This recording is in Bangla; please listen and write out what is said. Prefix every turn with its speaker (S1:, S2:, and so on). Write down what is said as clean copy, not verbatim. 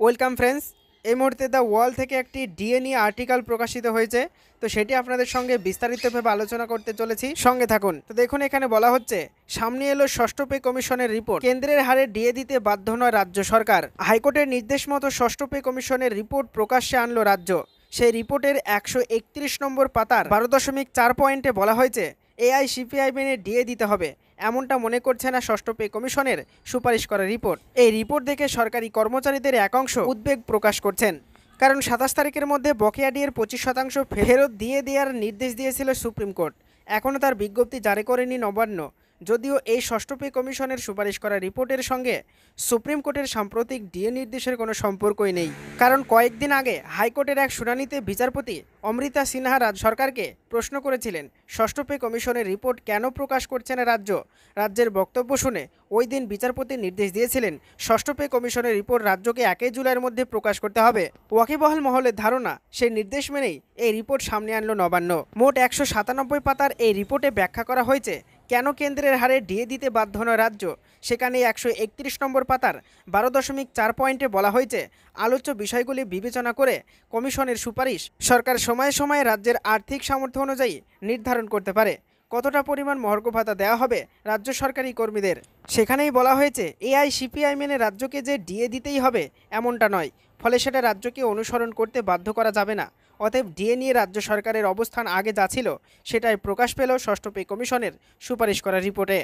S1: Welcome friends. এই মুহূর্তে দ্য ওয়ার্ল্ড থেকে একটি ডিএ নিয়ে আর্টিকেল প্রকাশিত হয়েছে, তো সেটি আপনাদের সঙ্গে বিস্তারিতভাবে আলোচনা করতে চলেছি, সঙ্গে থাকুন। তো দেখুন, এখানে বলা হচ্ছে সামনে এলো ষষ্ঠ পে কমিশনের রিপোর্ট, কেন্দ্রের হারে ডিএ দিতে বাধ্য নয় রাজ্য সরকার। হাইকোর্টের নির্দেশ মতো ষষ্ঠ পে কমিশনের রিপোর্ট প্রকাশ্যে আনলো রাজ্য। সেই রিপোর্টের 131 নম্বর পাতার 12.4 পয়েন্টে বলা হয়েছে এআইসিপিআই মেনে ডিএ দিতে হবে, এমনটা মনে করছে না ষষ্ঠ পে কমিশনের সুপারিশ করা রিপোর্ট। এই রিপোর্ট দেখে সরকারি কর্মচারীদের একাংশ উদ্বেগ প্রকাশ করছেন, কারণ 27 তারিখের মধ্যে বকেয়া ডিএর 25% ফেরত দিয়ে দেওয়ার নির্দেশ দিয়েছিল সুপ্রিম কোর্ট। এখনও তার বিজ্ঞপ্তি জারি করেনি নবান্ন। যদিও এই ষষ্ঠ পে কমিশনের সুপারিশ করা রিপোর্টের সঙ্গে সুপ্রিম কোর্টের সাম্প্রতিক ডিএ নির্দেশের কোনো সম্পর্কই নেই, কারণ কয়েকদিন আগে হাইকোর্টের এক শুনানিতে বিচারপতি অমৃতা সিনহা রাজ্য সরকারকে প্রশ্ন করেছিলেন ষষ্ঠ পে কমিশনের রিপোর্ট কেন প্রকাশ করছে না রাজ্য। রাজ্যের বক্তব্য শুনে ওই দিন বিচারপতি নির্দেশ দিয়েছিলেন ষষ্ঠ পে কমিশনের রিপোর্ট রাজ্যকে 1 জুলাইয়ের মধ্যে প্রকাশ করতে হবে। ওয়াকিবহাল মহলের ধারণা, সেই নির্দেশ মেনেই এই রিপোর্ট সামনে আনলো নবান্ন। মোট 197 পাতার এই রিপোর্টে ব্যাখ্যা করা হয়েছে কেন কেন্দ্রের হারে ডিএ দিতে বাধ্য নয় রাজ্য। সেখানে 131 নম্বর পাতার 12.4 পয়েন্টে বলা হয়েছে আলোচ্য বিষয়গুলি বিবেচনা করে কমিশনের সুপারিশ সরকার সময়ে সময়ে রাজ্যের আর্থিক সামর্থ্য অনুযায়ী নির্ধারণ করতে পারে কতটা পরিমাণ মহার্ঘ ভাতা দেওয়া হবে রাজ্য সরকারি কর্মীদের। সেখানেই বলা হয়েছে এআইসিপিআই মেনে রাজ্যকে যে ডিএ দিতেই হবে এমনটা নয়, ফলে সেটা রাজ্যকে অনুসরণ করতে বাধ্য করা যাবে না। অতএব ডিএ নিয়ে রাজ্য সরকারের অবস্থান আগে যা ছিল সেটাই প্রকাশ পেল ষষ্ঠ পে কমিশনের সুপারিশ করা রিপোর্টে।